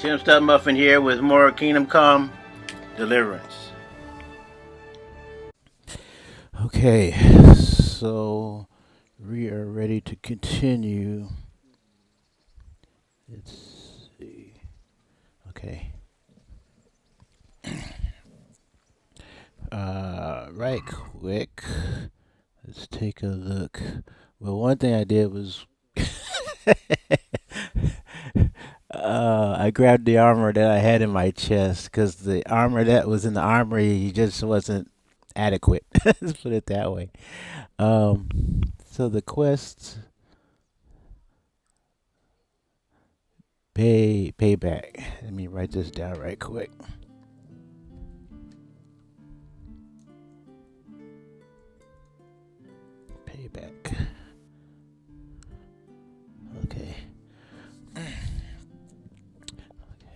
Tim Studmuffin here with more Kingdom Come Deliverance. Okay, so we are ready to continue. Let's see. Okay. Right quick. Let's take a look. Well, one thing I did was I grabbed the armor that I had in my chest because the armor that was in the armory just wasn't adequate. Let's put it that way. Um, so the quest payback. Let me write this down right quick. Payback. Okay. Okay,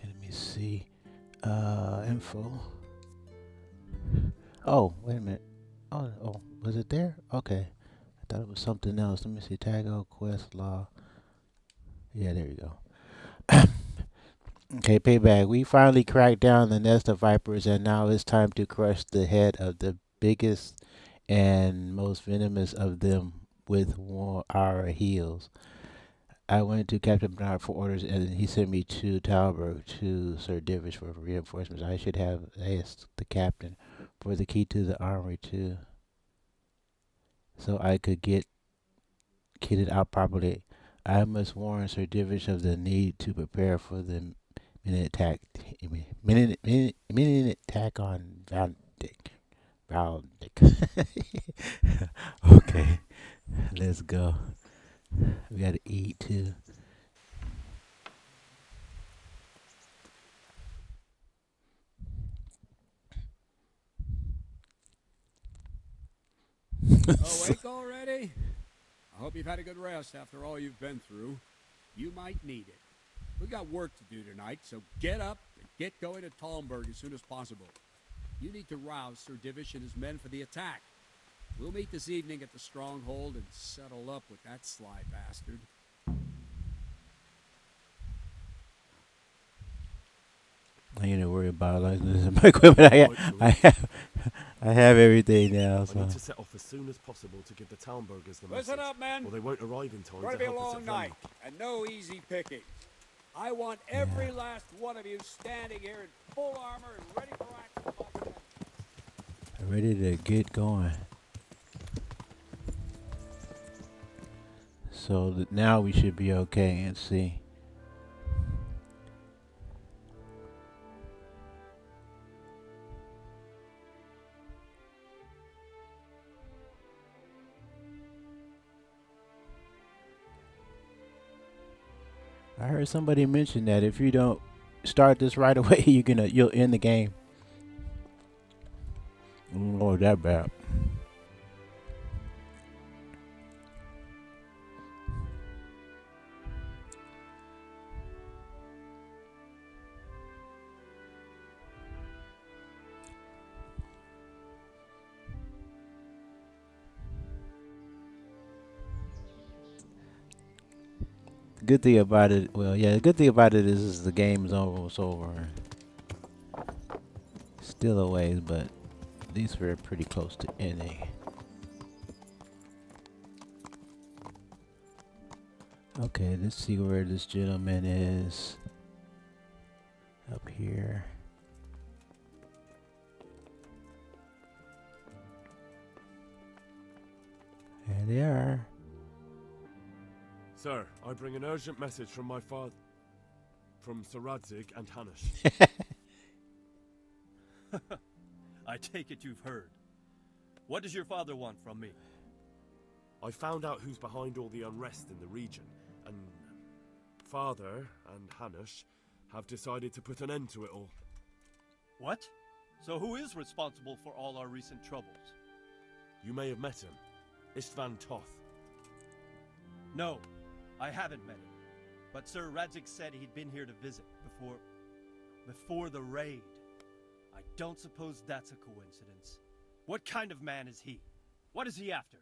let me see. Info. Oh, wait a minute. Oh, was it there? Okay. I thought it was something else. Let me see. Tag out quest law. Yeah, there you go. Okay, payback. We finally cracked down the nest of vipers, and now it's time to crush the head of the biggest and most venomous of them with our heels. I went to Captain Bernard for orders, and he sent me to Talberg to Sir Divish for reinforcements. I should have asked the captain for the key to the armory too, so I could get kitted out properly. I must warn Sir Divish of the need to prepare for the minute attack. Minute attack on Valdic. Okay, let's go. We gotta eat too. Awake already? I hope you've had a good rest after all you've been through. You might need it. We got work to do tonight, so get up and get going to Talmberg as soon as possible. You need to rouse Sir Divish and his men for the attack. We'll meet this evening at the stronghold and settle up with that sly bastard. I ain't to worry about like this. My equipment. I have everything now. I So. need to set off as soon as possible to give the Townburgers the message. Listen up, men. Or they won't arrive in time It's going to to be a help us long at night, Feigning. and no easy picking. I want every last one of you standing here in full armor and ready for action. Ready to get going. So now we should be okay. Let's see. I heard somebody mention that if you don't start this right away, you'll end the game. Oh, that bad. Good thing about it, the good thing about it is the game is almost over. Still a ways, but at least we're pretty close to ending. Okay, let's see where this gentleman is. Up here. There they are. Sir, I bring an urgent message from my father, from Sir Radzig and Hanush. I take it you've heard. What does your father want from me? I found out who's behind all the unrest in the region, and Father and Hanush have decided to put an end to it all. What? So who is responsible for all our recent troubles? You may have met him, Istvan Toth. No, I haven't met him. But Sir Radzig said he'd been here to visit before the raid. I don't suppose that's a coincidence. What kind of man is he? What is he after?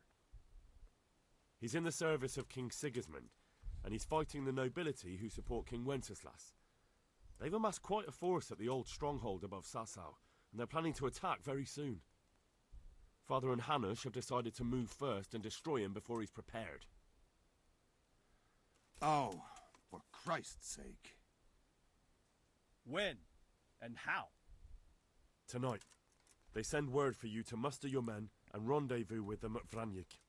He's in the service of King Sigismund, and he's fighting the nobility who support King Wenceslas. They've amassed quite a force at the old stronghold above Sasau, and they're planning to attack very soon. Father and Hanush have decided to move first and destroy him before he's prepared. Oh, for Christ's sake. When? And how? Tonight, they send word for you to muster your men and rendezvous with them at Vranyik.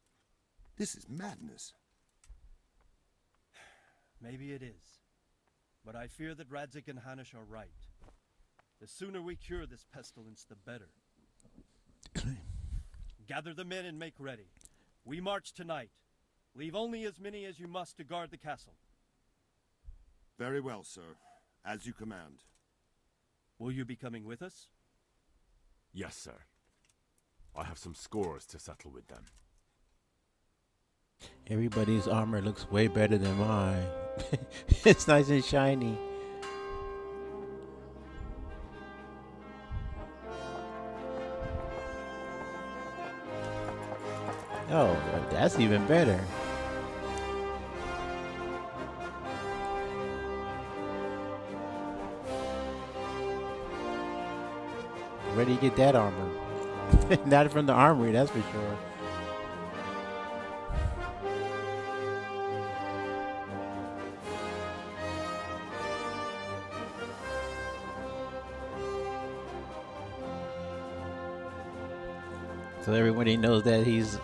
This is madness. Maybe it is. But I fear that Radzik and Hanush are right. The sooner we cure this pestilence, the better. Gather the men and make ready. We march tonight. Leave only as many as you must to guard the castle. Very well, sir. As you command. Will you be coming with us? Yes, sir. I have some scores to settle with them. Everybody's armor looks way better than mine. It's nice and shiny. Oh, that's even better. Where do you get that armor? Not from the armory, that's for sure. So everybody knows that he's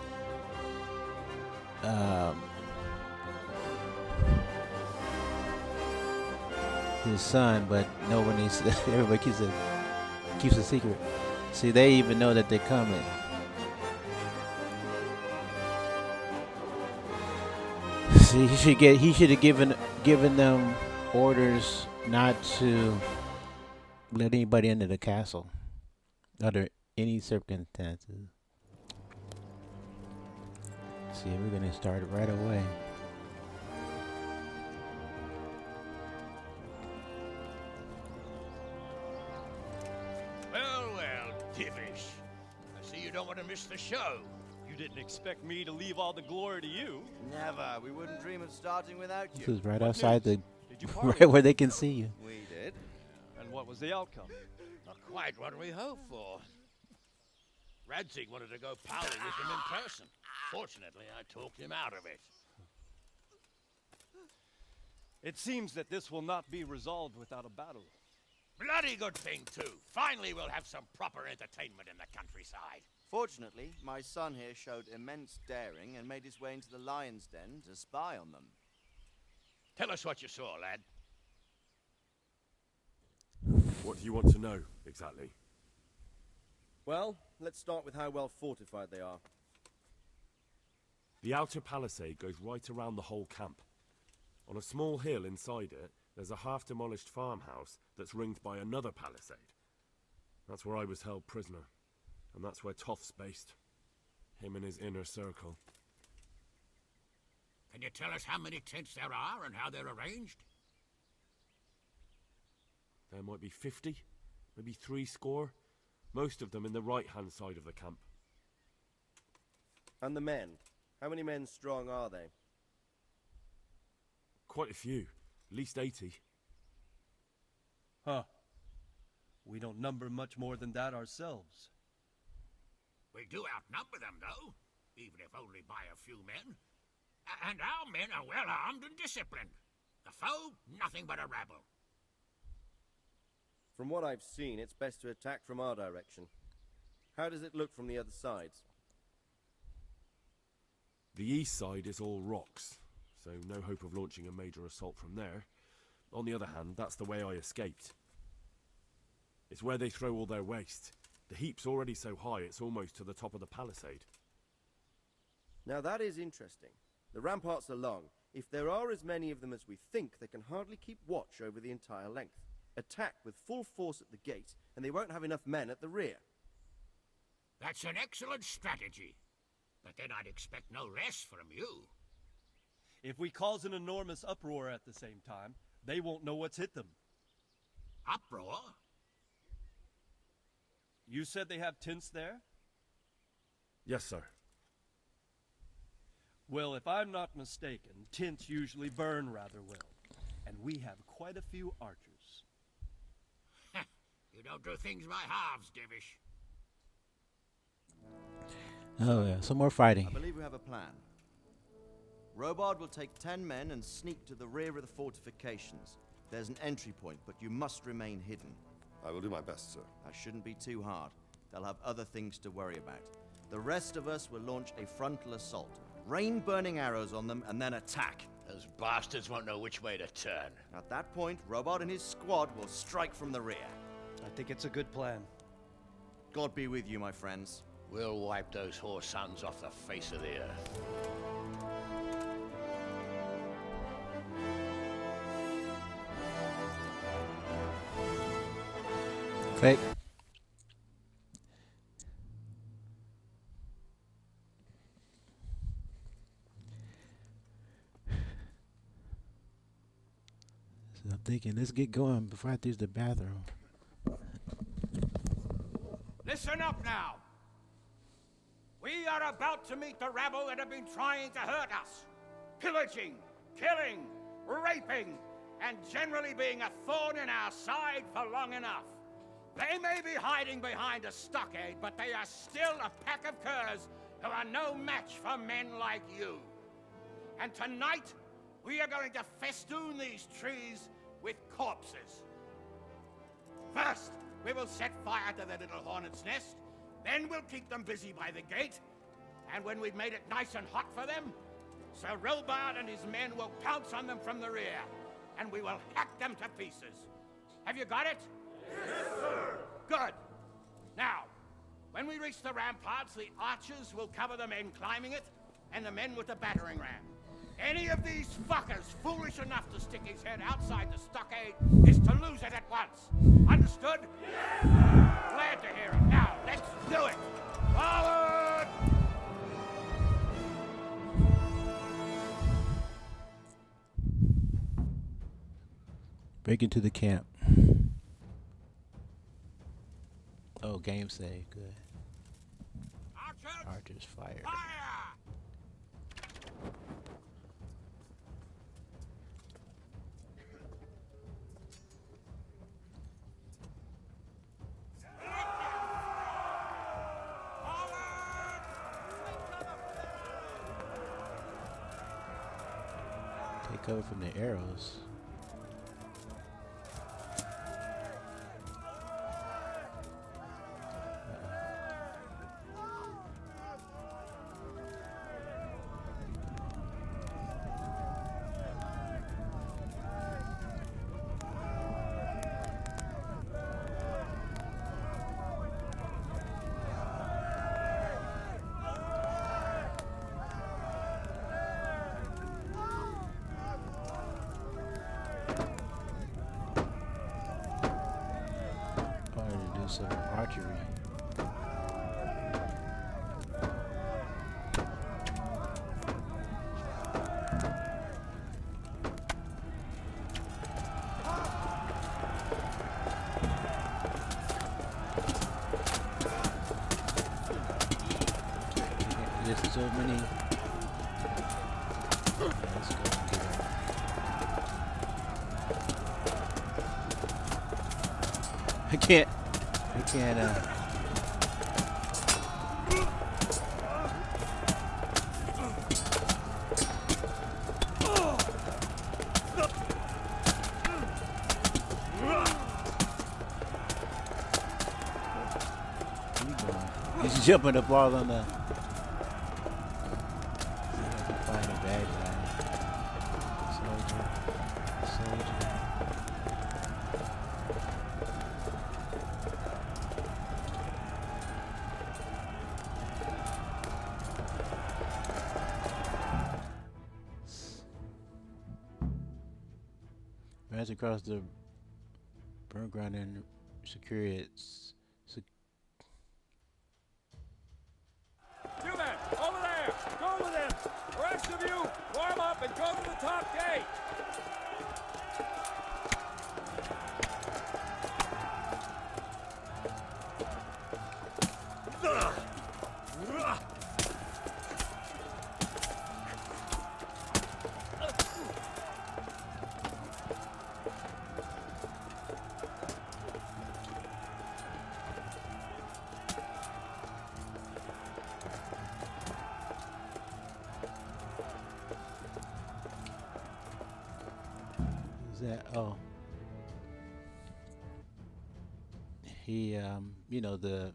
his son, but nobody everybody keeps a secret. See, they even know that they're coming. See, he should have given them orders not to let anybody into the castle under any circumstances. See, we're gonna start right away. Well, Divish. I see you don't want to miss the show. You didn't expect me to leave all the glory to you. Never. We wouldn't dream of starting without This you. is right What outside news? the Did you party? right where they can see you. We did. And what was the outcome? Not quite what we hoped for. Radzik wanted to go powder with him in person. Fortunately, I talked him out of it. It seems that this will not be resolved without a battle. Bloody good thing, too. Finally, we'll have some proper entertainment in the countryside. Fortunately, my son here showed immense daring and made his way into the lion's den to spy on them. Tell us what you saw, lad. What do you want to know, exactly? Well, let's start with how well fortified they are. The outer palisade goes right around the whole camp. On a small hill inside it, there's a half-demolished farmhouse that's ringed by another palisade. That's where I was held prisoner, and that's where Toth's based. Him and his inner circle. Can you tell us how many tents there are and how they're arranged? There might be 50, maybe 70. Most of them in the right-hand side of the camp. And the men? How many men strong are they? Quite a few, at least 80. Huh. We don't number much more than that ourselves. We do outnumber them, though, even if only by a few men. And our men are well armed and disciplined. The foe, nothing but a rabble. From what I've seen, it's best to attack from our direction. How does it look from the other sides? The east side is all rocks, so no hope of launching a major assault from there. On the other hand, that's the way I escaped. It's where they throw all their waste. The heap's already so high it's almost to the top of the palisade. Now that is interesting. The ramparts are long. If there are as many of them as we think, they can hardly keep watch over the entire length. Attack with full force at the gate, and they won't have enough men at the rear. That's an excellent strategy. But then I'd expect no less from you. If we cause an enormous uproar at the same time, they won't know what's hit them. Uproar? You said they have tents there? Yes, sir. Well, if I'm not mistaken, tents usually burn rather well. And we have quite a few archers. Don't do things by halves, Divish. Oh yeah, some more I fighting. believe we have a plan. Robard will take 10 men and sneak to the rear of the fortifications. There's an entry point, but you must remain hidden. I will do my best, sir. That shouldn't be too hard. They'll have other things to worry about. The rest of us will launch a frontal assault. Rain burning arrows on them and then attack. Those bastards won't know which way to turn. At that point, Robard and his squad will strike from the rear. I think it's a good plan. God be with you, my friends. We'll wipe those whore sons off the face of the earth. Fake. So I'm thinking, let's get going before I have to use the bathroom. Listen up now. We are about to meet the rabble that have been trying to hurt us. Pillaging, killing, raping, and generally being a thorn in our side for long enough. They may be hiding behind a stockade, but they are still a pack of curs who are no match for men like you. And tonight, we are going to festoon these trees with corpses. First, we will set fire to their little hornet's nest. Then we'll keep them busy by the gate. And when we've made it nice and hot for them, Sir Robard and his men will pounce on them from the rear. And we will hack them to pieces. Have you got it? Yes, sir! Good. Now, when we reach the ramparts, the archers will cover the men climbing it, and the men with the battering ram. Any of these fuckers foolish enough to stick his head outside the stockade is to lose it at once. Understood? Yes, sir! Glad to hear it. Now, let's do it! Forward! Break into the camp. Oh, game save. Good. Archers! Archers fired. Fire! Take cover from the arrows. Some archery. There's so many. Let's go and get it. I can't. He's jumping the ball on the. Find a bad guy. Soldier. Runs across the burn ground and secure it. You men, over there! Go with him! The rest of you, warm up and go to the top gate! that? Oh, he you know, the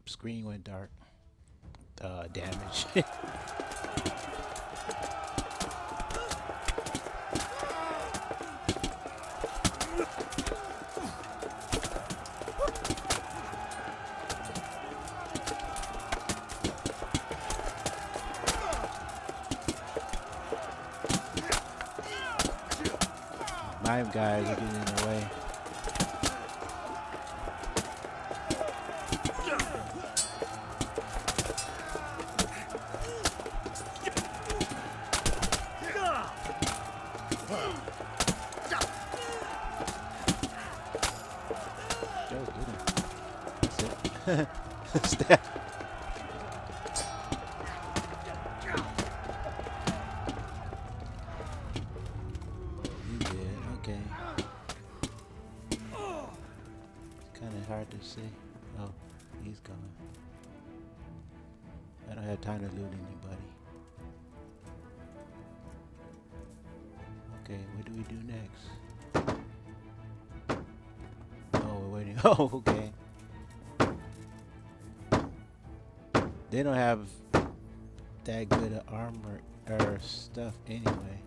screen went dark. Damage. My guys are getting in the way. Joe's getting. That's it. Stab. He did. Okay. It's kind of hard to see. Oh, he's gone. I don't have time to loot anybody. Okay, what do we do next? Oh, we're waiting. Oh, okay. They don't have that good of armor or stuff anyway.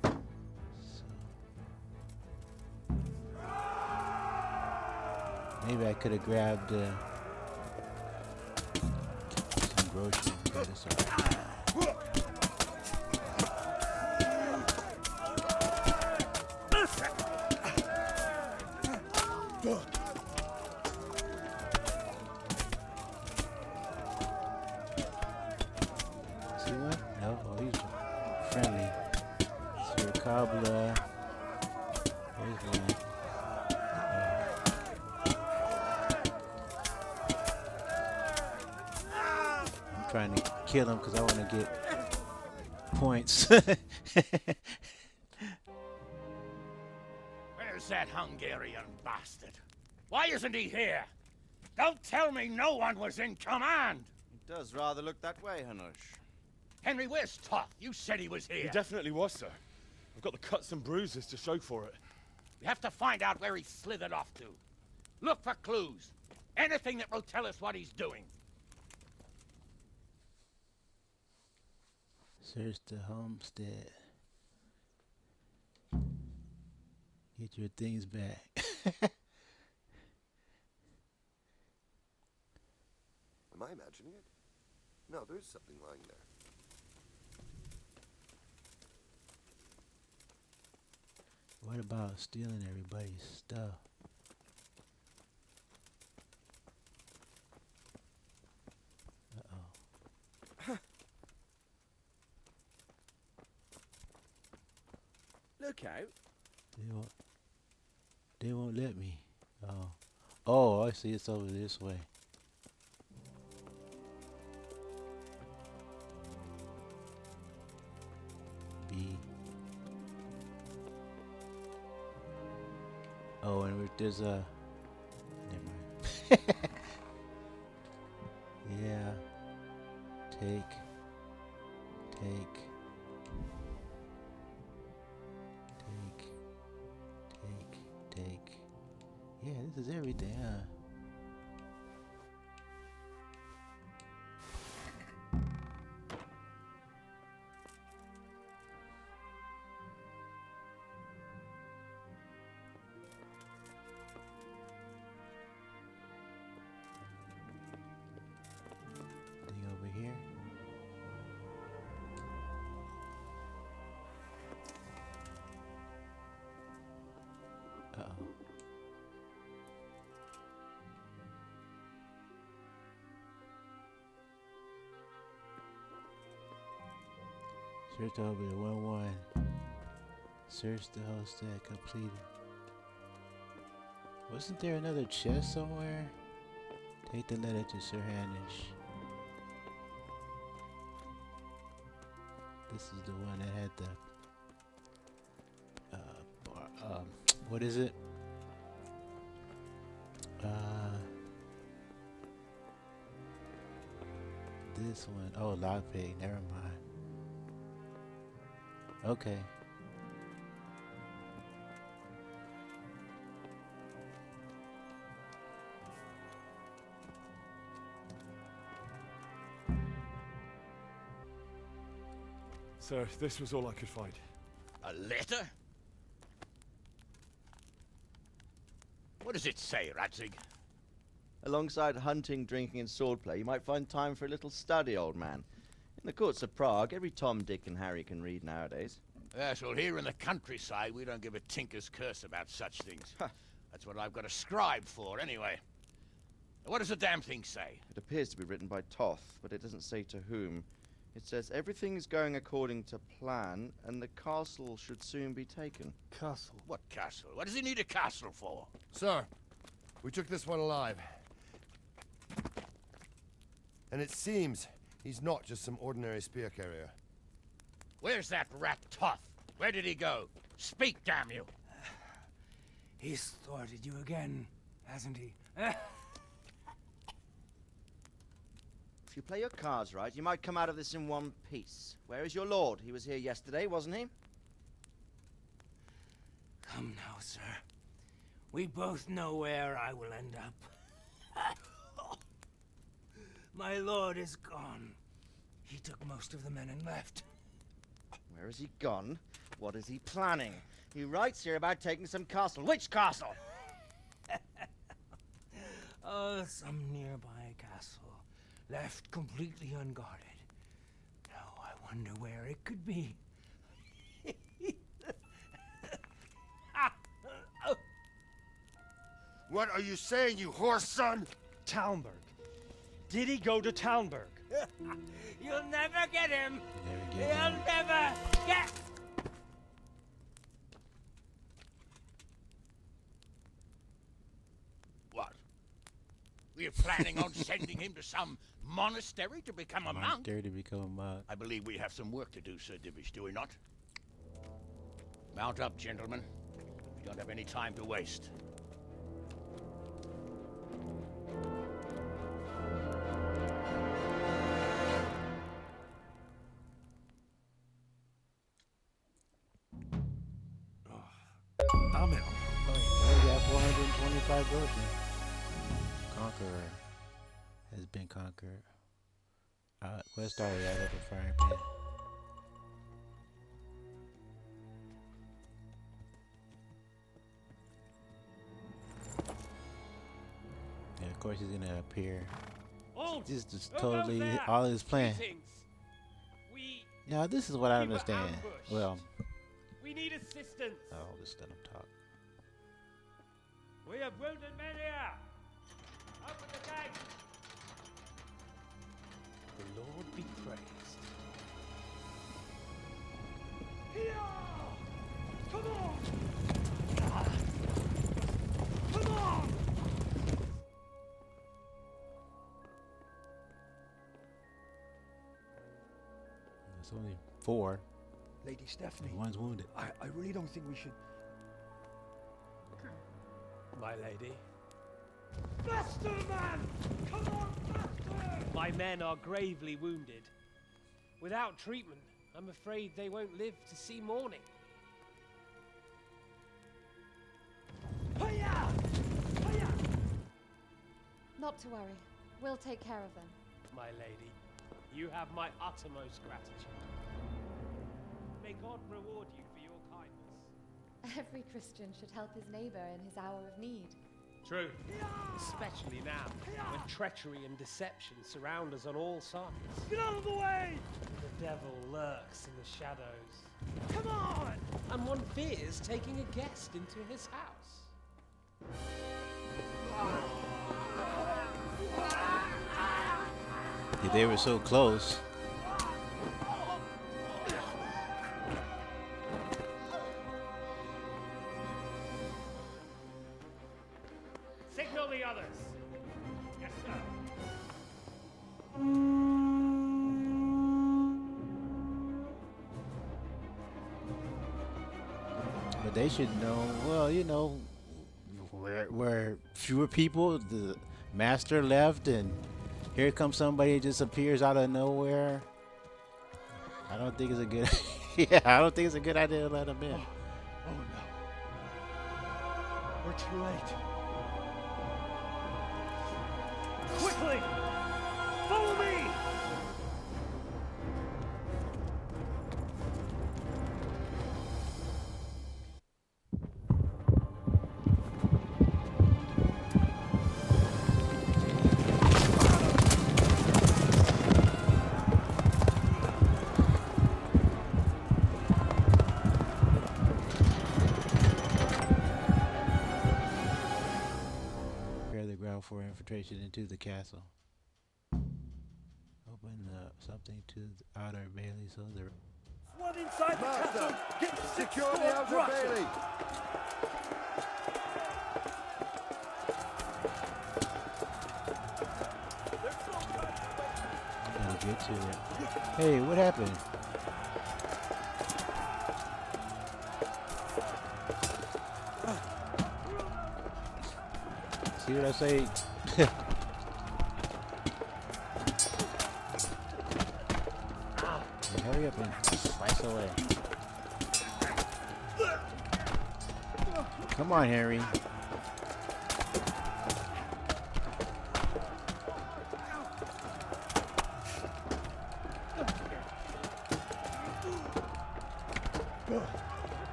So maybe I could have grabbed some groceries, but it's alright. See one? No? Oh, he's friendly. Sir Cobbler. There's one. I'm trying to kill him because I want to get points. Where's that Hungarian bastard? Why isn't he here? Don't tell me no one was in command! It does rather look that way, Hanush. Henry, where's Toth? You said he was here. He definitely was, sir. I've got the cuts and bruises to show for it. We have to find out where he slithered off to. Look for clues. Anything that will tell us what he's doing. Search the homestead. Get your things back. Am I imagining it? No, there's something lying there. What about stealing everybody's stuff? Uh-oh. Look out. They won't let me. Oh. Oh, I see, it's over this way. B. Oh, and there's a... Never mind. Yeah. Take. Take. Yeah, this is everything, huh? Thing over here. Uh-oh. Search over the 1-1. Search the homestead completed. Wasn't there another chest somewhere? Take the letter to Sir Hanish. This is the one that had the what is it? This one. Oh, lockpick. Never mind. Okay. Sir, this was all I could find. A letter? What does it say, Radzig? Alongside hunting, drinking, and swordplay, you might find time for a little study, old man. In the courts of Prague, every Tom, Dick, and Harry can read nowadays. Yes, well, here in the countryside, we don't give a tinker's curse about such things. That's what I've got a scribe for, anyway. What does the damn thing say? It appears to be written by Toth, but it doesn't say to whom. It says everything's going according to plan, and the castle should soon be taken. Castle? What castle? What does he need a castle for? Sir, we took this one alive. And it seems he's not just some ordinary spear carrier. Where's that rat Toth? Where did he go? Speak, damn you! He's thwarted you again, hasn't he? If you play your cards right, you might come out of this in one piece. Where is your lord? He was here yesterday, wasn't he? Come now, sir. We both know where I will end up. My lord is gone. He took most of the men and left. Where has he gone? What is he planning? He writes here about taking some castle. Which castle? Oh, some nearby castle. Left completely unguarded. Now I wonder where it could be. What are you saying, you horse son? Talmberg. Did he go to Talmberg? You'll never get him. Never get You'll him. never get. What? We're planning on sending him to some monastery to become a monk? Monastery to become a monk. I believe we have some work to do, Sir Divish, do we not? Mount up, gentlemen. We don't have any time to waste. Damn it. We got 425 broken. Conqueror has been conquered. West are we at the frying pan? Yeah, of course he's gonna appear. This is totally all his plan. Now this is what I understand. Well, We need assistance. I'll just let him talk. We have wounded men here. Open the gate. The Lord be praised. Here! Come on! Come on! It's only 4. Lady Stephanie, One's wounded. I really don't think we should... My lady. Faster, man! Come on, faster! My men are gravely wounded. Without treatment, I'm afraid they won't live to see morning. Hiya! Hiya! Not to worry. We'll take care of them. My lady, you have my uttermost gratitude. May God reward you for your kindness. Every Christian should help his neighbor in his hour of need. True. Especially now, when treachery and deception surround us on all sides. Get out of the way! The devil lurks in the shadows. Come on! And one fears taking a guest into his house. Yeah, they were so close. Signal the others. Yes, sir. But they should know, well, you know, where fewer people, the master left, and here comes somebody just appears out of nowhere. I don't think it's a good yeah, I don't think it's a good idea to let him in. Oh no. We're too late. Quickly! Follow me! for infiltration into the castle. Open something to the outer bailey so the One inside the castle! Get Secure the outer bailey! gotta get to it. Hey, what happened? See what I say? Hurry up and slice away. Come on, Harry.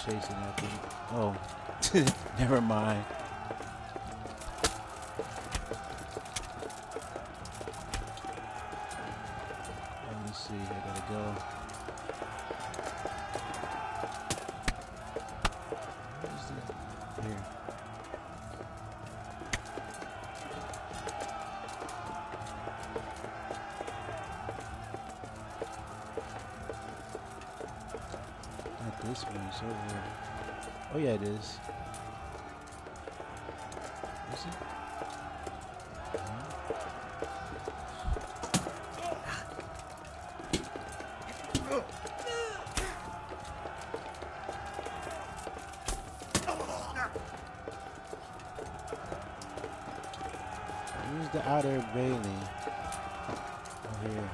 Chasing that thing. Oh, never mind. Let me see. I gotta go. Where's the here? This one's over. Oh yeah, it is. Is it? Use the outer bailey over here.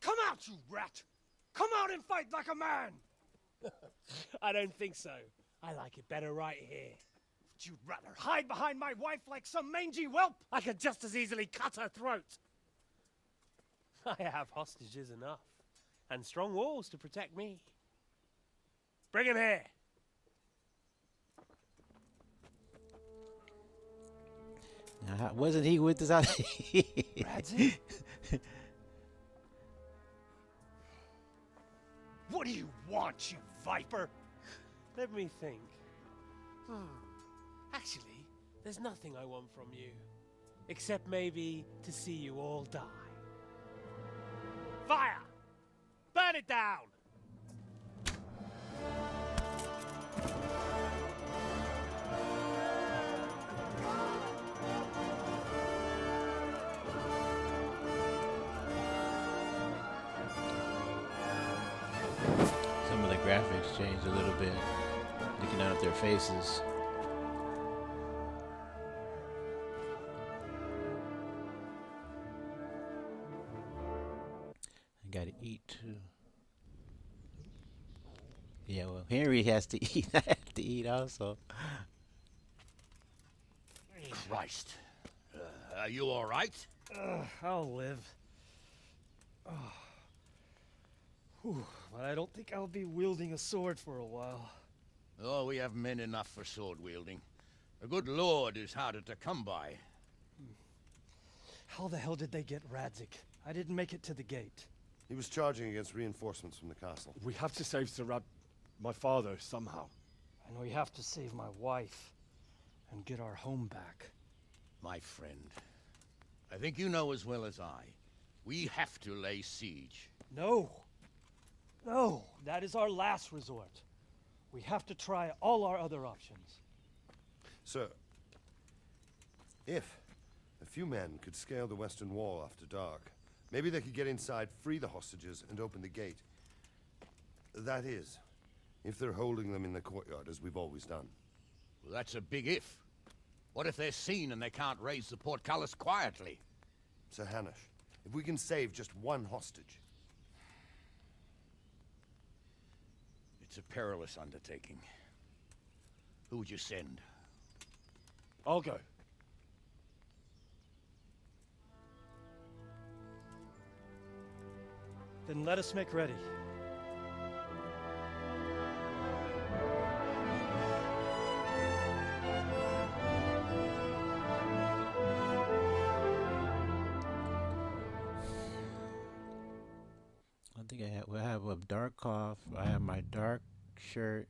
Come out, you rat! Come out and fight like a man! I don't think so. I like it better right here. Would you rather hide behind my wife like some mangy whelp? I could just as easily cut her throat. I have hostages enough, and strong walls to protect me. Bring him here. Now, wasn't he with us out? Radzi? What do you want, you viper? Let me think. Actually, there's nothing I want from you. Except maybe to see you all die. Fire! Burn it down! Some of the graphics changed a little bit, looking out of their faces. I gotta eat too. Yeah, well, Henry has to eat. I have to eat also. Christ. Are you all right? I'll live. Whew, but I don't think I'll be wielding a sword for a while. Oh, we have men enough for sword wielding. A good lord is harder to come by. How the hell did they get Radzik? I didn't make it to the gate. He was charging against reinforcements from the castle. We have to save Sir my father, somehow. And we have to save my wife and get our home back. My friend, I think you know as well as I. We have to lay siege. No. No, that is our last resort. We have to try all our other options. Sir, if a few men could scale the western wall after dark, Maybe they could get inside, free the hostages, and open the gate. That is, if they're holding them in the courtyard, as we've always done. Well, that's a big if. What if they're seen and they can't raise the portcullis quietly? Sir Hanush, if we can save just one hostage... It's a perilous undertaking. Who would you send? I'll go. Then let us make ready. I think we'll have a dark cloth. I have my dark shirt.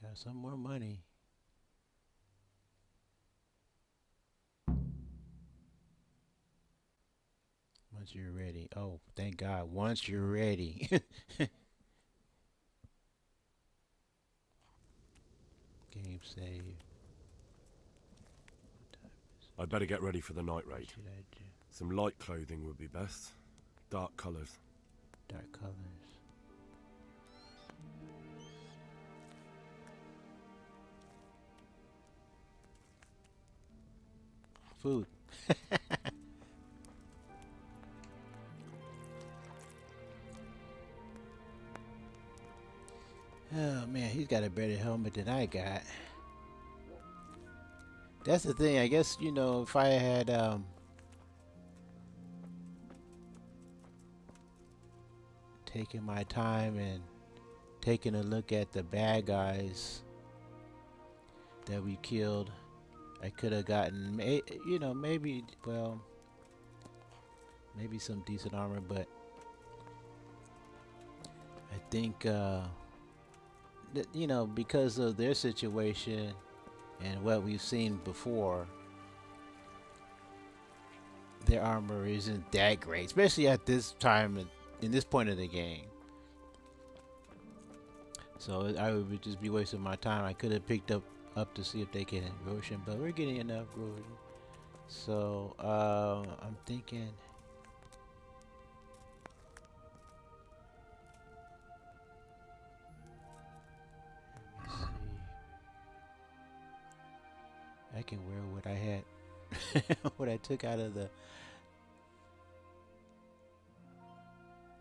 Got some more money. Once you're ready. Oh, thank God. Once you're ready. Game save. I'd better get ready for the night raid. What should I do? Some light clothing would be best. Dark colours. Dark colors. Food. Oh man, he's got a better helmet than I got. That's the thing. I guess, you know, if I had taken my time and taken a look at the bad guys that we killed, I could have gotten, you know, maybe, well, maybe some decent armor, but I think, you know, because of their situation and what we've seen before, their armor isn't that great, especially at this time, in this point of the game. So I would just be wasting my time. I could have picked up to see if they can Roshan, but we're getting enough Roshan. So I'm thinking, let me see. I can wear what I had, what I took out of the.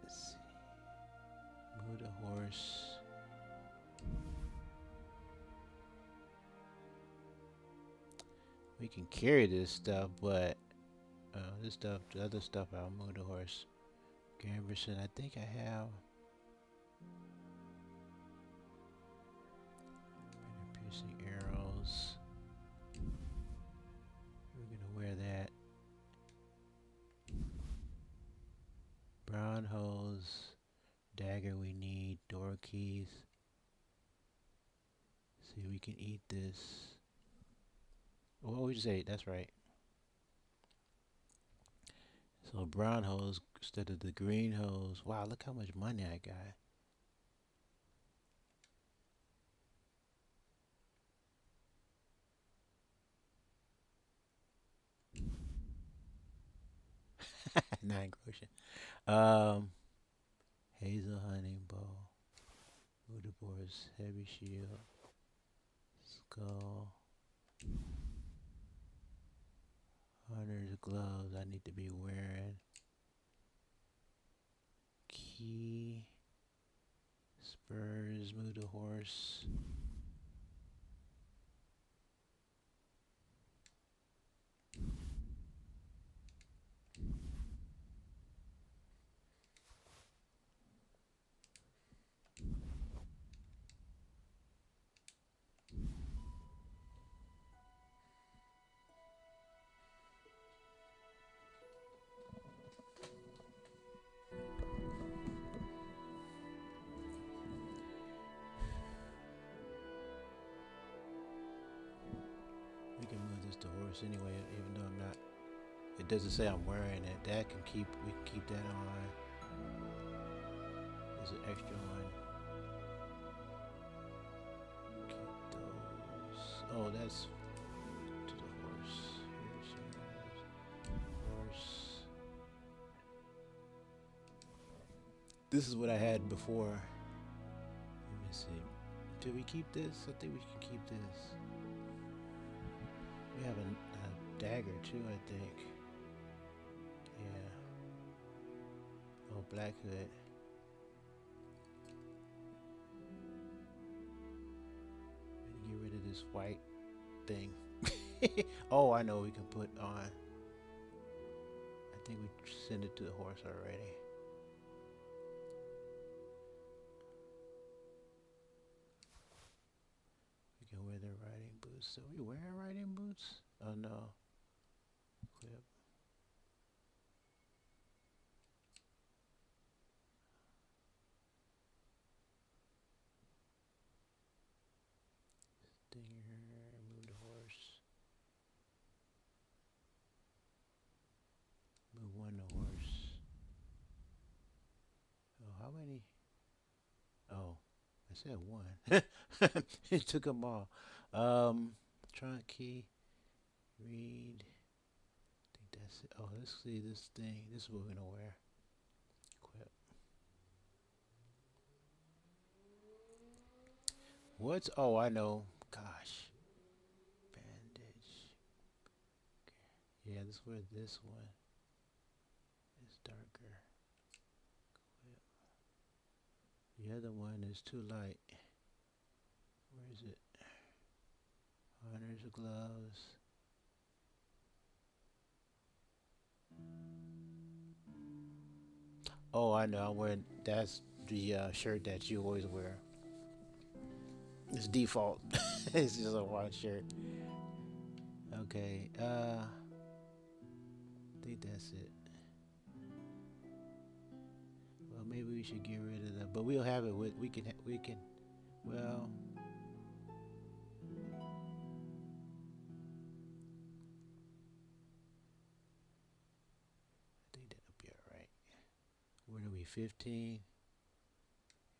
Let's see. Move the horse. We can carry this stuff, but this stuff, the other stuff, I'll move the horse. Gamberson, I think I have. Piercing arrows. We're gonna wear that. Brown hose, dagger we need, door keys. See, we can eat this. What would you say? That's right. So brown hose instead of the green hose. Wow, look how much money I got. Nine groschen. Hazel hunting bow. Udabors, heavy shield. Skull. Hunter's gloves I need to be wearing. Key. Spurs, move the horse. We can move this to horse anyway, even though I'm not. It doesn't say I'm wearing it. That can keep. We can keep that on. There's an extra one. Keep those. Oh, that's to the horse. Here's yours. Horse. This is what I had before. Let me see. Did we keep this? I think we can keep this. We have a dagger too, I think. Yeah. Oh, Black Hood. Get rid of this white thing. Oh, I know we can put on. I think we send it to the horse already. We can wear the riding boots. So we wearing riding boots? Oh no. Equip. Stinger, move the horse. Move one the horse. Oh, how many? Oh, I said one. It took them all. Trunk key. Read. I think that's it. Oh, let's see this thing. This is what we're gonna wear. Equip. What's? Oh, I know. Gosh. Bandage. Okay. Yeah, let's wear this one. It's darker. Equip. The other one is too light. Where is it? Oh, there's the gloves. Oh, I know. I'm wearing. That's the shirt that you always wear. It's default. It's just a white shirt. Okay. I think that's it. Well, maybe we should get rid of that, but we'll have it with. We can. Well. I think that'll be alright. Where do we 15?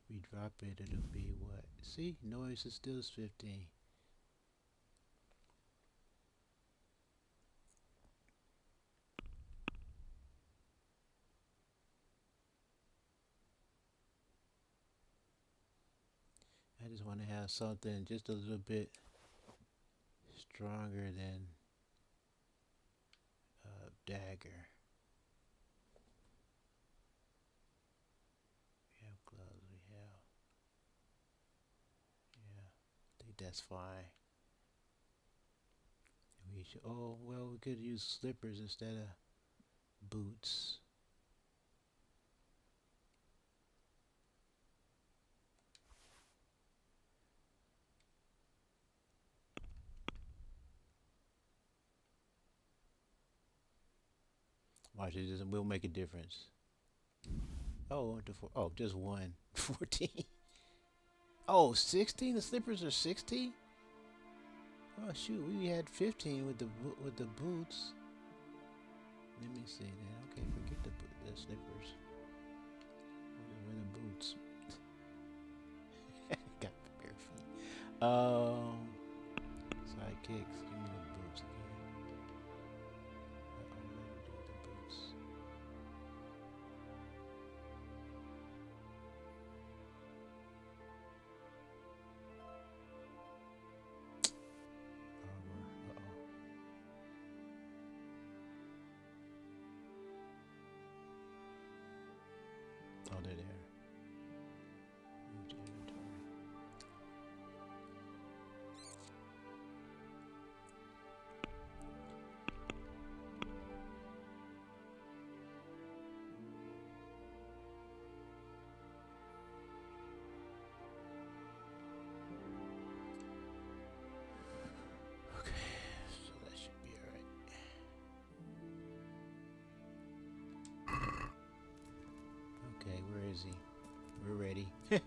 If we drop it, it'll be what? See, noise is still 15. I just want to have something just a little bit stronger than dagger. We have gloves, we have. Yeah, I think that's fine. We should, oh, well, we could use slippers instead of boots. Watch it, will make a difference. Oh, oh, just one. 14. Oh, 16? The slippers are 16? Oh shoot, we had 15 with the boots. Let me see then. Okay, forget the slippers. Wear the boots. Got bare feet. Sidekicks. Give me the boots again. What I'm ready to do with the boots. Oh, they're there. Move to inventory. Okay, so that should be alright. Okay, where is he? We're ready. Did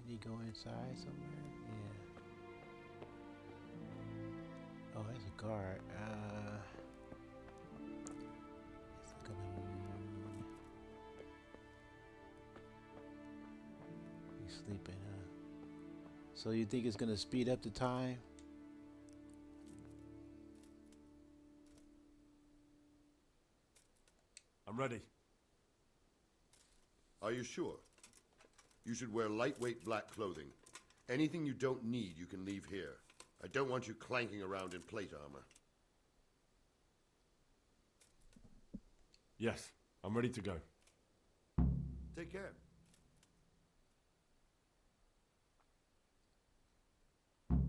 he go inside somewhere? Yeah. Oh, that's a guard. Let's look at him. He's sleeping, huh? So you think it's gonna speed up the time? ready. Are you sure? You should wear lightweight black clothing. Anything you don't need, you can leave here. I don't want you clanking around in plate armor. Yes, I'm ready to go. Take care. I'm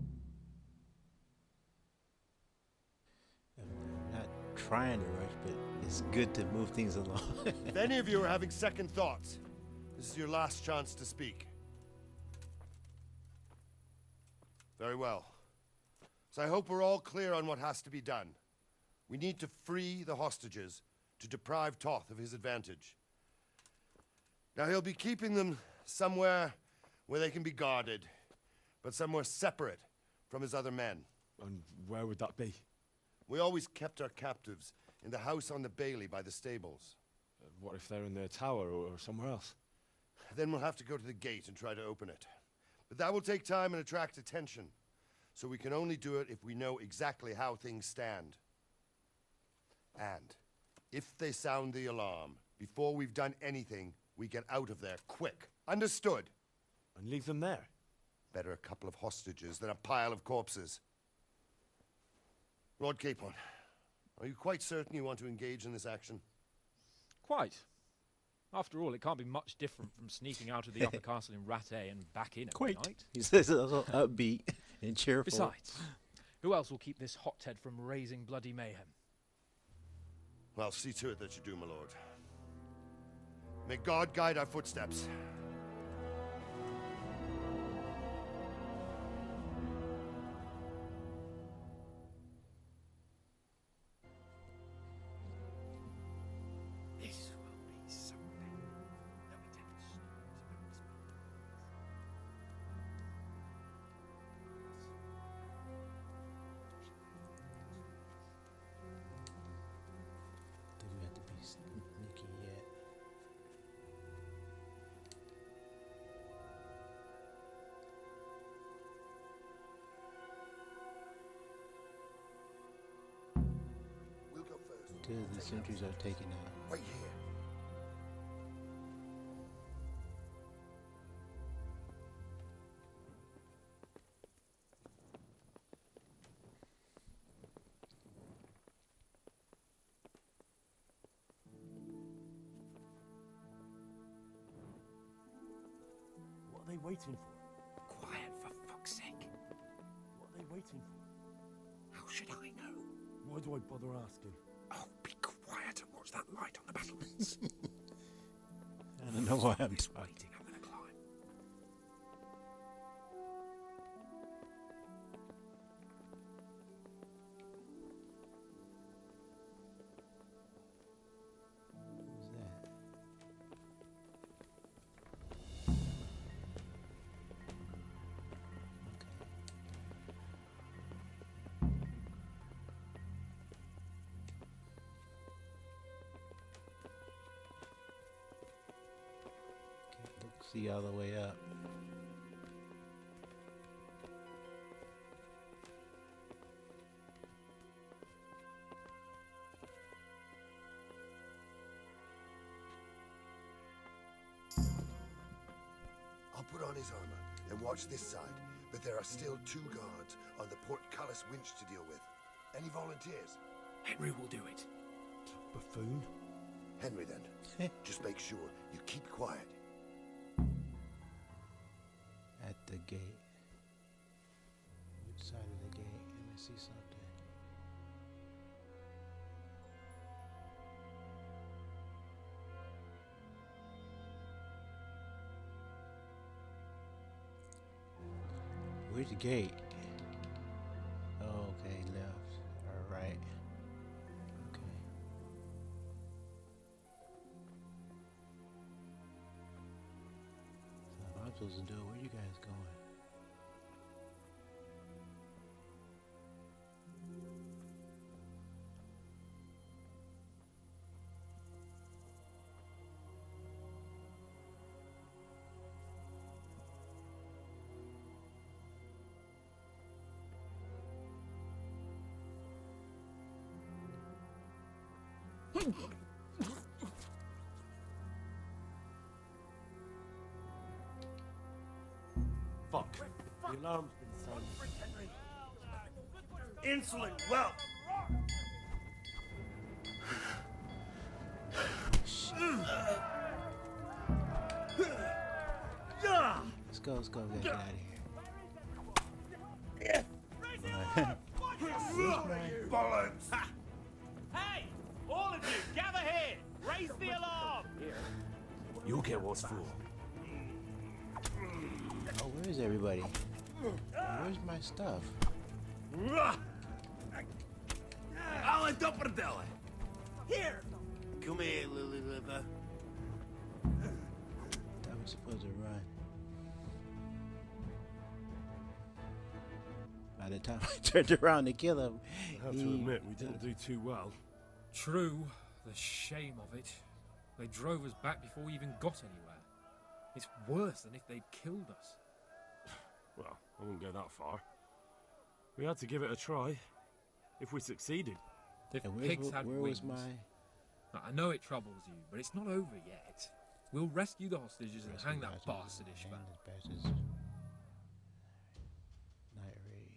not trying to rush, but it's good to move things along. If any of you are having second thoughts, this is your last chance to speak. Very well. So I hope we're all clear on what has to be done. We need to free the hostages to deprive Toth of his advantage. Now he'll be keeping them somewhere where they can be guarded, but somewhere separate from his other men. And where would that be? We always kept our captives in the house on the bailey by the stables. What if they're in their tower or somewhere else? Then we'll have to go to the gate and try to open it. But that will take time and attract attention. So we can only do it if we know exactly how things stand. And if they sound the alarm, before we've done anything, we get out of there quick. Understood? And leave them there? Better a couple of hostages than a pile of corpses. Lord Capon, are you quite certain you want to engage in this action? Quite. After all, it can't be much different from sneaking out of the upper castle in Rattay and back in at night. He says it's also upbeat and cheerful. Besides, who else will keep this hothead from raising bloody mayhem? Well, see to it that you do, my lord. May God guide our footsteps. This will be something that we demonstrate amongst Did you have to be sneaky yet? We'll go first. Until the sentries are taken out. Wait here. What are they waiting for? Quiet, for fuck's sake. What are they waiting for? How should I know? Why do I bother asking? Oh, be quiet and watch that light on the battlements. I don't know why I'm talking. Waiting, I'm gonna climb. Who's that? See all the way up. I'll put on his armor and watch this side, but there are still 2 guards on the portcullis winch to deal with. Any volunteers? Henry will do it. Buffoon? Henry, then. Just make sure you keep quiet. At the gate. Which side of the gate? Let me see something. Where's the gate? Oh, okay, left or right. Okay. So if I'm supposed to do it, where you guys going? Fuck. The alarm's been sounded. Insolent whelp! Let's go, we gotta get out of here. Bollocks! Hey! All of you, gather here! Raise the alarm! You'll get what's for. Oh, where is everybody? Where's my stuff? Alle dopperdellen! Here! Come here, Lily Liver. Thought we were supposed to run. By the time I turned around to kill him, I have to admit, we didn't do too well. True, the shame of it. They drove us back before we even got anywhere. It's worse than if they'd killed us. Well, I wouldn't go that far. We had to give it a try. If we succeeded. If And pigs had where wings. was my... I know it troubles you, but it's not over yet. We'll rescue the hostages and hang that bastard Ishmael. Night raid.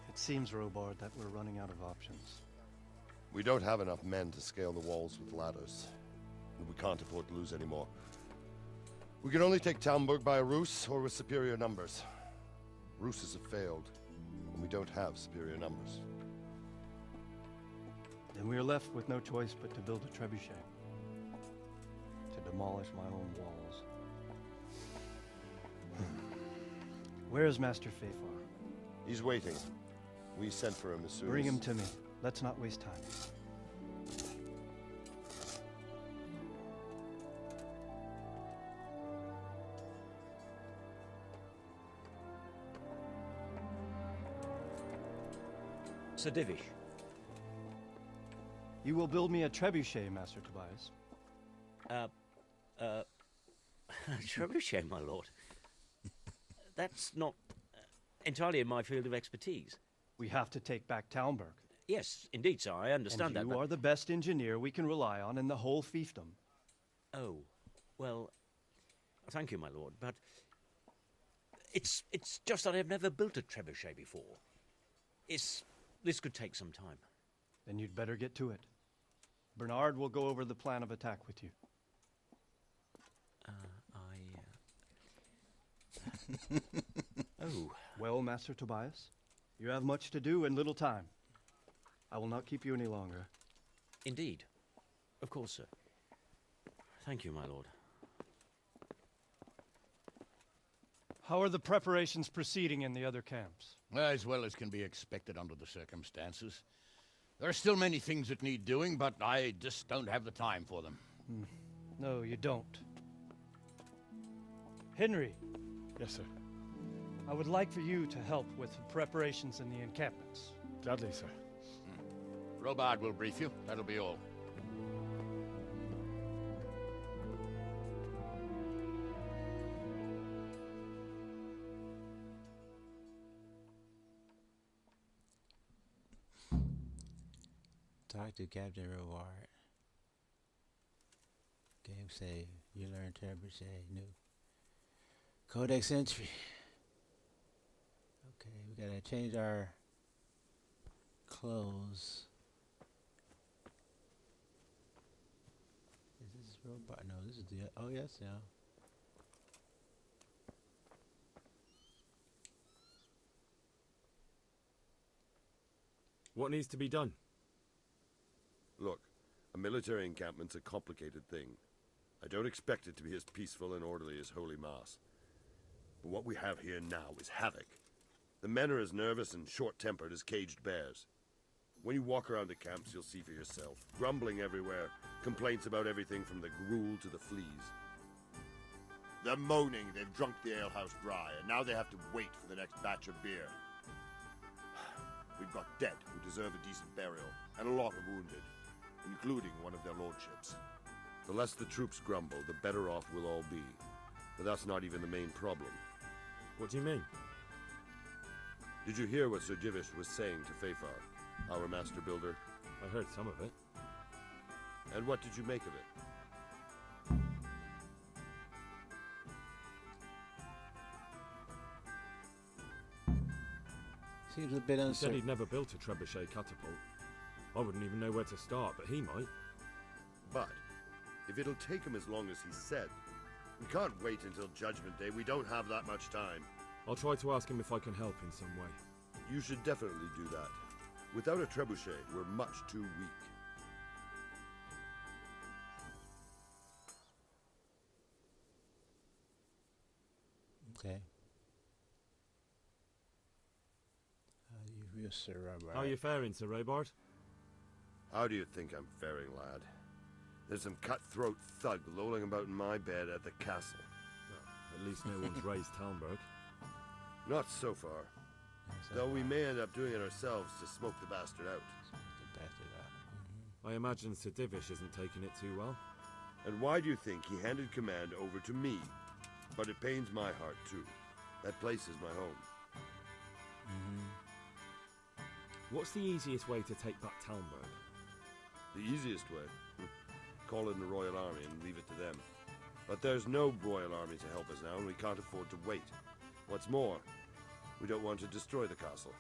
It seems, Robard, that we're running out of options. We don't have enough men to scale the walls with ladders. And we can't afford to lose any more. We can only take Talmberg by a ruse or with superior numbers. Ruses have failed, and we don't have superior numbers. Then we are left with no choice but to build a trebuchet. To demolish my own walls. Where is Master Fafar? He's waiting. We sent for him as soon Bring as... him to me. Let's not waste time. Sir Divish. You will build me a trebuchet, Master Tobias. Trebuchet, my lord. That's not entirely in my field of expertise. We have to take back Talmberg. Yes, indeed, sir. I understand and that. You are the best engineer we can rely on in the whole fiefdom. Oh, well, thank you, my lord, but it's just that I've never built a trebuchet before. This could take some time. Then you'd better get to it. Bernard will go over the plan of attack with you. Oh. Well, Master Tobias, you have much to do and little time. I will not keep you any longer. Indeed. Of course, sir. Thank you, my lord. How are the preparations proceeding in the other camps? As well as can be expected under the circumstances. There are still many things that need doing, but I just don't have the time for them. No, you don't. Henry. Yes, sir. I would like for you to help with the preparations in the encampments. Gladly, sir. Robard will brief you. That'll be all. Talk to Captain Reward. Game save. You learn trebuchet. New. Codex entry. Okay, we gotta change our clothes. Is this robot? No, this is the. Oh yes, yeah. What needs to be done? Look, a military encampment's a complicated thing. I don't expect it to be as peaceful and orderly as Holy Mass. But what we have here now is havoc. The men are as nervous and short-tempered as caged bears. When you walk around the camps, you'll see for yourself. Grumbling everywhere, complaints about everything from the gruel to the fleas. They're moaning they've drunk the alehouse dry, and now they have to wait for the next batch of beer. We've got dead who deserve a decent burial, and a lot of wounded, including one of their lordships. The less the troops grumble, the better off we'll all be. But that's not even the main problem. What do you mean? Did you hear what Sir Divish was saying to Fafar, our master builder? I heard some of it. And what did you make of it? Seems a bit He said uncertain. he'd never built a trebuchet catapult. I wouldn't even know where to start, but he might. But, if it'll take him as long as he said, we can't wait until Judgment Day. We don't have that much time. I'll try to ask him if I can help in some way. You should definitely do that. Without a trebuchet, we're much too weak. Okay. You Sir Robert. How are you faring, Sir Robard? How do you think I'm faring, lad? There's some cutthroat thug lolling about in my bed at the castle. Well, at least no one's raised Talmberg. Not so far. Though we may end up doing it ourselves to smoke the bastard out. I imagine Sir Divish isn't taking it too well. And why do you think he handed command over to me? But it pains my heart, too. That place is my home. What's the easiest way to take back Talmberg? The easiest way? Call in the Royal Army and leave it to them. But there's no Royal Army to help us now, and we can't afford to wait. What's more, we don't want to destroy the castle.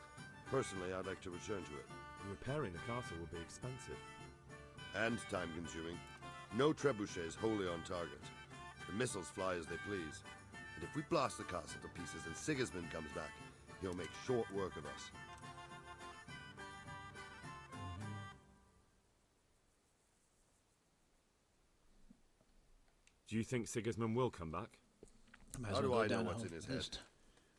Personally, I'd like to return to it. Repairing the castle will be expensive. And time-consuming. No trebuchets wholly on target. The missiles fly as they please. And if we blast the castle to pieces and Sigismund comes back, he'll make short work of us. Do you think Sigismund will come back? How do I know what's in his head?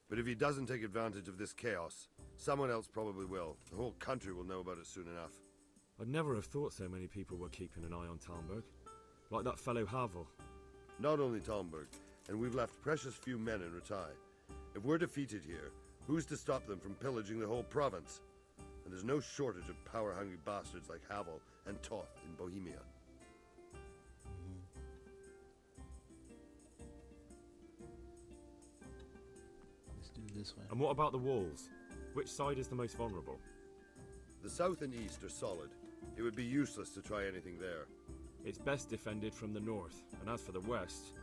But if he doesn't take advantage of this chaos, someone else probably will. The whole country will know about it soon enough. I'd never have thought so many people were keeping an eye on Talmberg. Like that fellow Havel. Not only Talmberg, and we've left precious few men in Ratai. If we're defeated here, who's to stop them from pillaging the whole province? And there's no shortage of power-hungry bastards like Havel and Toth in Bohemia. Let's do this one. And what about the walls? Which side is the most vulnerable? The south and east are solid. It would be useless to try anything there. It's best defended from the north, and as for the west...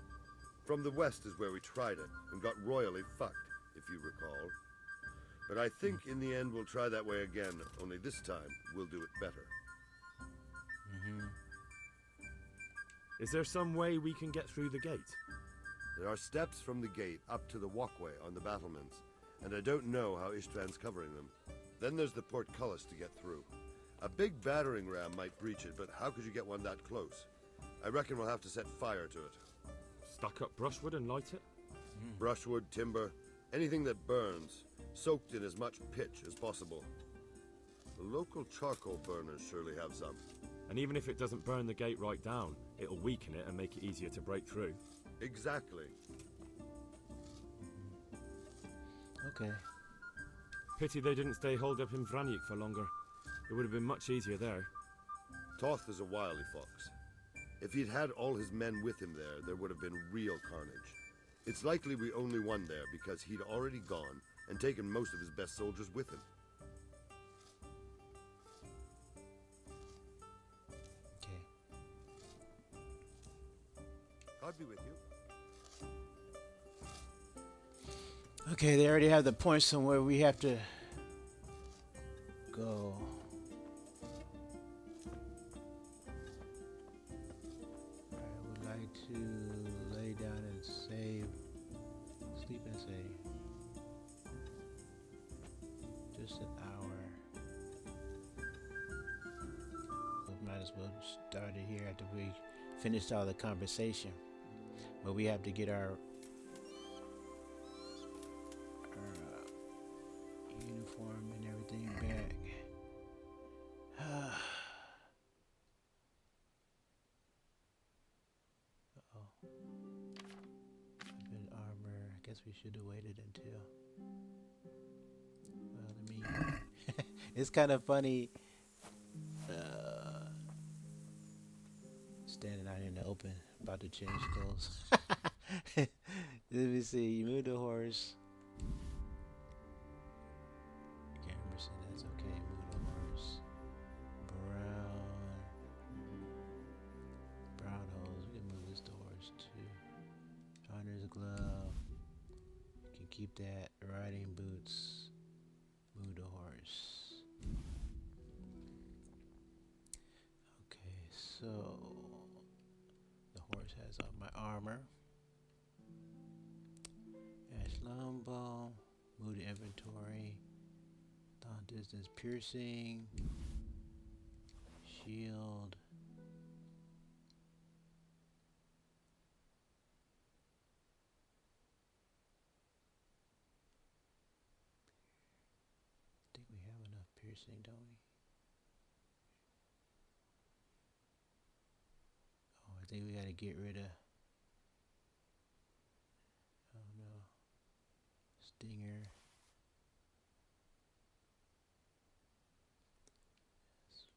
From the west is where we tried it, and got royally fucked, if you recall. But I think in the end we'll try that way again, only this time we'll do it better. Is there some way we can get through the gate? There are steps from the gate up to the walkway on the battlements, and I don't know how Ishtvan's covering them. Then there's the portcullis to get through. A big battering ram might breach it, but how could you get one that close? I reckon we'll have to set fire to it. Stack up brushwood and light it? Brushwood, timber, anything that burns, soaked in as much pitch as possible. The local charcoal burners surely have some. And even if it doesn't burn the gate right down, it'll weaken it and make it easier to break through. Exactly. Okay. Pity they didn't stay holed up in Vranic for longer. It would have been much easier there. Toth is a wily fox. If he'd had all his men with him there would have been real carnage. It's likely we only won there because he'd already gone and taken most of his best soldiers with him. Okay. God be with you. Okay, they already have the points somewhere we have to go. I would like to lay down and save, sleep and save. Just an hour. We might as well start it here after we finished all the conversation. But we have to get our uniform and everything back. Uh-oh. guess we should have waited until. Well, I mean, it's kind of funny standing out in the open about to change clothes. Let me see. You move the horse. Camera said that's okay. Move the horse. Brown hose. We can move this to horse too. Hunter's glove. You can keep that. Riding boots. Move the horse. Okay, so the horse has on my armor. Ash longbow. Move the inventory. Long distance piercing. Shield. I think we have enough piercing, don't we? Oh, I think we gotta get rid of. Oh no. Stinger.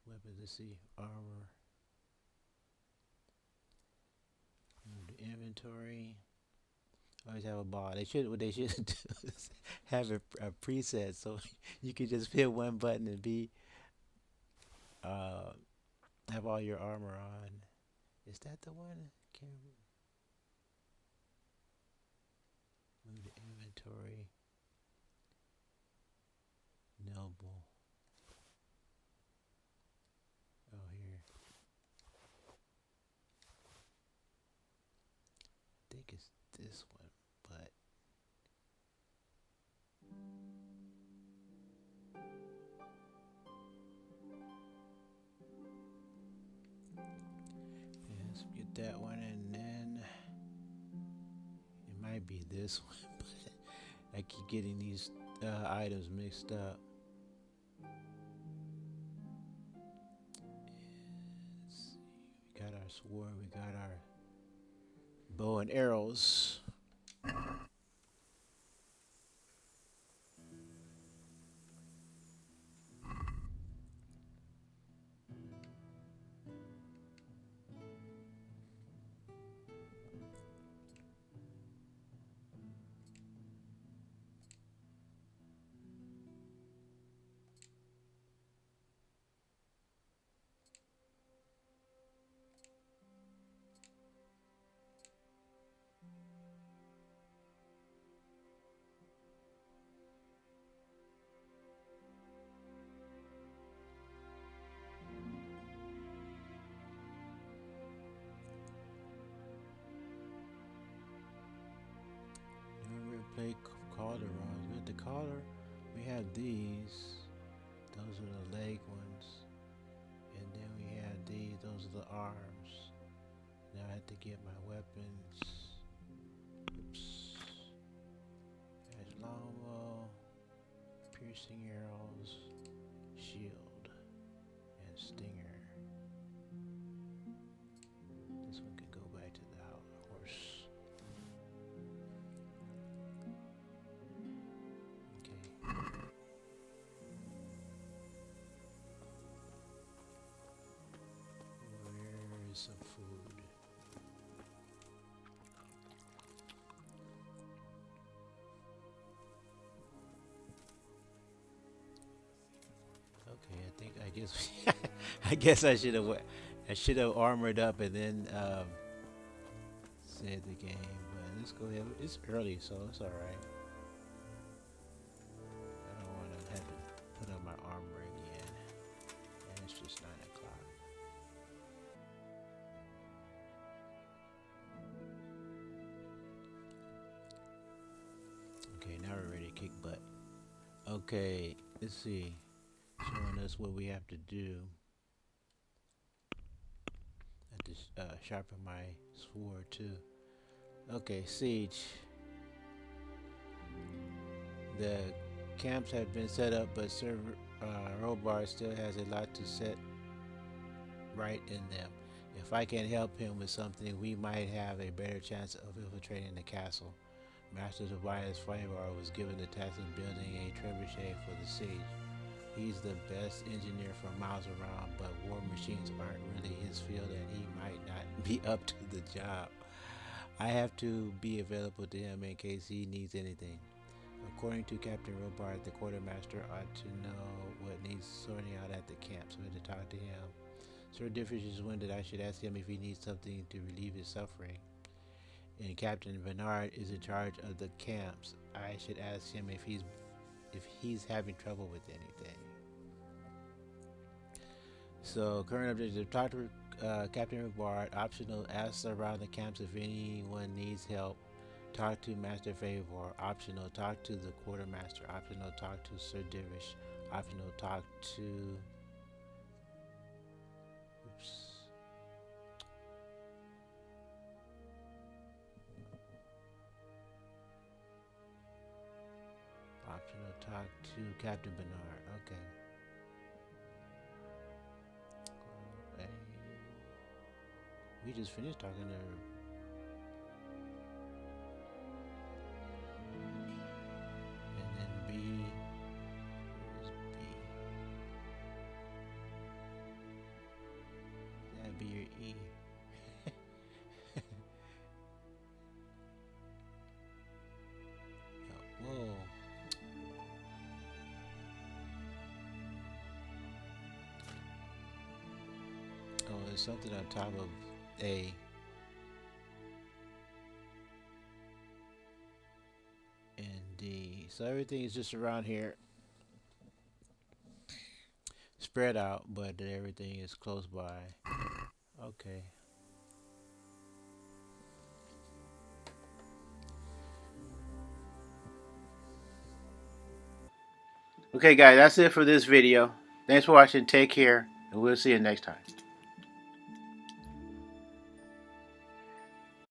Weapons, let's see. Armor. The inventory. Always have a bar. What they should do is have a preset so you can just hit one button and have all your armor on. Is that the one? Can't remember. Move the inventory. Noble. Oh, here. I think it's this one, but yeah, let's get that one, and then it might be this one, but I keep getting these items mixed up. Let's see. We got our sword, we got our bow and arrows. Play collar runs. With the collar, we have these. Those are the leg ones. And then we have these. Those are the arms. Now I have to get my weapons. Oops. There's longbow, piercing arrows, shield, and stinger. This one can go back to the horse. Some food. Okay, I guess I should have armored up and then saved the game. But let's go ahead. It's early, so it's all right. I don't want to have to put on my armor again, and it's just 9 o'clock. Okay, now we're ready to kick butt. Okay, let's see. Showing us what we have to do. I have to sharpen my sword too. Okay, siege. The camps have been set up, but Sir Robar still has a lot to set right in them. If I can help him with something, we might have a better chance of infiltrating the castle. Master Tobias Flavor was given the task of building a trebuchet for the siege. He's the best engineer for miles around, but war machines aren't really his field and he might not be up to the job. I have to be available to him in case he needs anything. According to Captain Robart, the quartermaster ought to know what needs sorting out at the camp, so we had to talk to him. Sir Diffridge is wounded. I should ask him if he needs something to relieve his suffering. And Captain Bernard is in charge of the camps. I should ask him if he's having trouble with anything. So current objective: talk to Captain Robart. Optional: ask around the camps if anyone needs help. Talk to Master Favor. Optional: talk to the quartermaster. Optional: talk to Sir Divish. Optional: talk to Optional: talk to Captain Bernard. Okay. We just finished talking to her. And then B. Where's B? That'd be your E. Whoa. Oh, there's something on top of A. And D. So everything is just around here. Spread out, but everything is close by. Okay. Okay guys, that's it for this video. Thanks for watching. Take care, and we'll see you next time.